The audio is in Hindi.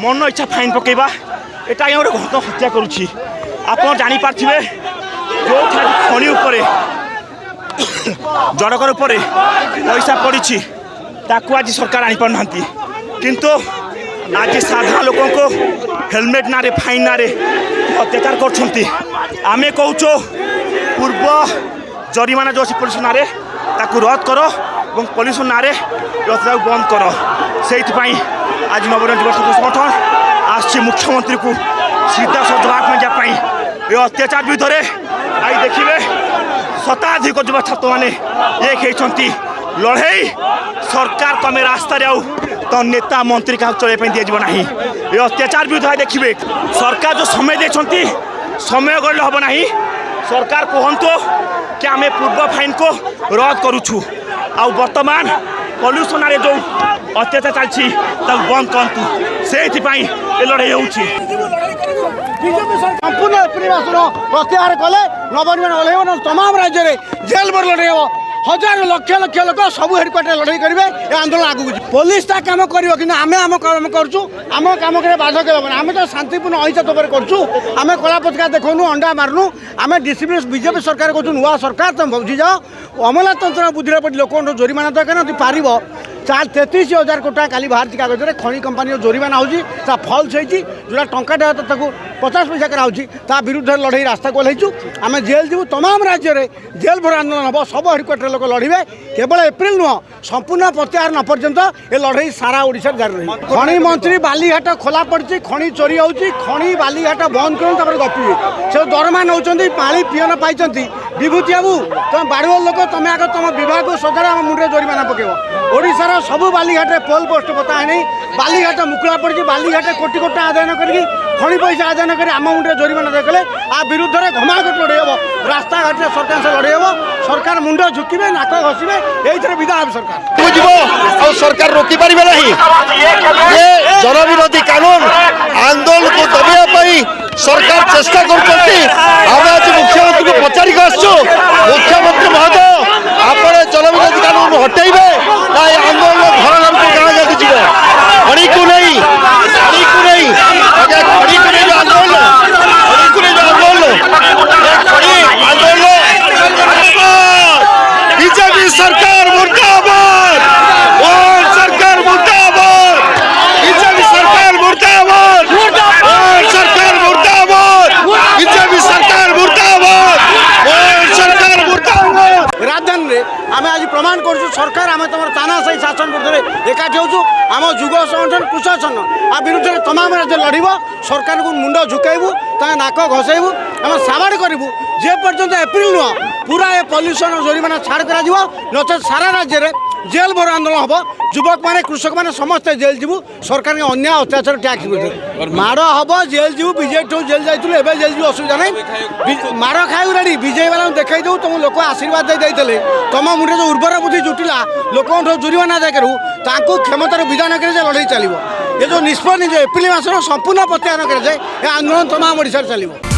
मन इच्छा फाइन पकेबा एटा गोटे घन हत्या करुच्ची आप जापारे जो खनि जड़कर पैसा पड़ी ताकू आज सरकार आनीपार ना किंतु आज साधारण लोक को हेलमेट ना फाइन ना अत्याचार करें कहूँ पूर्व जरिमाना जो अच्छी पुलिस ना रद्द कर पुलिस ना रखा बंद कर से आज नवरंग युवा संगठन आसी मुख्यमंत्री को सीधा जवाब में ये अत्याचार विरुद्ध आई देखिए शताधिक युवा छात्र मैंने एक होती लड़े सरकार कमे रास्ता तो नेता मंत्री क्या चलने दिज्व ना ये अत्याचार विरुद्ध देखिए सरकार जो समय देखते समय गले हम ना सरकार कहतु कि आम पूर्व फाइन को रद्द करुचु आ वर्तमान पल्यूसन जो अत्याचार चलती बंद करूँ से लड़ाई हो संपूर्ण एप्रिल मासर प्रत्याहार कले नवनिर्माण ओह्लैब तमाम राज्य में जेल भर लड़ेब हजार लक्ष लक्ष लोक सब हेडक्वार्टर लड़ाई करेंगे ये आंदोलन आगू पुलिस ता काम कर आम काम करूँ आम कम कर बाधक आम तो शांतिपूर्ण अहिंसा तौर करूँ कला पताका देखूँ अंडा मारूँ आम डीसीपी बीजेपी सरकार कहूँ नुआ सरकार तुम बुझी जाओ अमलातंत्र बुद्धि पड़ी लोक जोरिमाना दरकार पार 33,000 कोटा काली बाहर कागज में खनि कंपानी जोरिमाना हो फल्स होती जोटा टंका ताकू 50 पैसा कराऊँ विरुद्ध लड़े रास्ता को ओह्लैचु आम जेल जीवु तमाम राज्य में जेल भर आंदोलन हम सब हेडक्वार्टर लोक लड़े केवल एप्रिल नुह संपूर्ण प्रत्याहार न पर्यंत ये लड़े सारा ओडिशा जारी रही खनि मंत्री बालीघाट खोला पड़ी खनि चोरी होती खनि बालीघाट बंद कर गपी से दरमा नौ पाली पिअन पाई विभूति बाबू तुम बाड़ुआ लोक तुम आग तुम विभाग सजाड़ आम मुंडे जोरिमाना पकेब ओडिशार सबू बालीघाट पोल पोस्ट बता है बालीघाट मुकुला पड़ी बालीघाट कोटी कोटा आदाय न करी खनि पैसा आदाय न करी आम मुंडे जोरिमाना देखले आ विरुद्ध में घमाघट लड़े हम रास्ता घाट सरकार से लड़े हम सरकार मुंड झुकबे नाक घसबे ये विदा हम सरकार सरकार रोकी पारे ना ये जनविरोधी कानून आंदोलन को दबाई सरकार चेष्टा कर मुख्यमंत्री को पचारि मुख्यमंत्री महोदय आप जनविरोधी कानून हटेबे ना आंदोलन घर घर को गाँव जाके जीव खड़ी को नहीं खड़ी को नहीं आंदोलन बीजेपी सरकार मुर्दाबाद सरकार मुर्दाबाद बीजेपी सरकार मुर्दाबाद सरकार मुर्दाबाद बीजेपी सरकार मुर्दाबाद सरकार मुर्दाबाद राजधानी आम आज प्रमाण करूँ सरकार आम तुम तानाशाही शासन विरुद्ध एकाठी होचु आम जुग संगठन कृषक संघ आ विरुद्ध में तमाम राज्य लड़ब सरकार को मुंड झुकैबू नाक घसैबू आम साबाड़ करूँ जे पर्यंत एप्रिल नुह पूरा ये पल्यूसन जोरिमाना छाड़ कर नचेत सारा राज्य में जेल भर आंदोलन हम युवक मैंने कृषक मैंने समस्ते जेल जीवु सरकार के अन्याय अत्याचार टैक्स विरुद्ध माड़ हम जेल जीवु विजय जेल जाइलु एवं जेल जीव असुविधा नहीं माड़ खाऊ रेडी विजय वाला देखा दू तुम लोक आशीर्वाद दे तुम मुंडे जो उर्वर बुद्धि जुटिला लोक जोरिमाना दायी करूँ क्षमतार विधान कर लड़ाई चलो ये जो निष्पत्ति जो एप्रिल मासर संपूर्ण प्रत्याहार कराए आंदोलन तमाम ओडिशा चलो।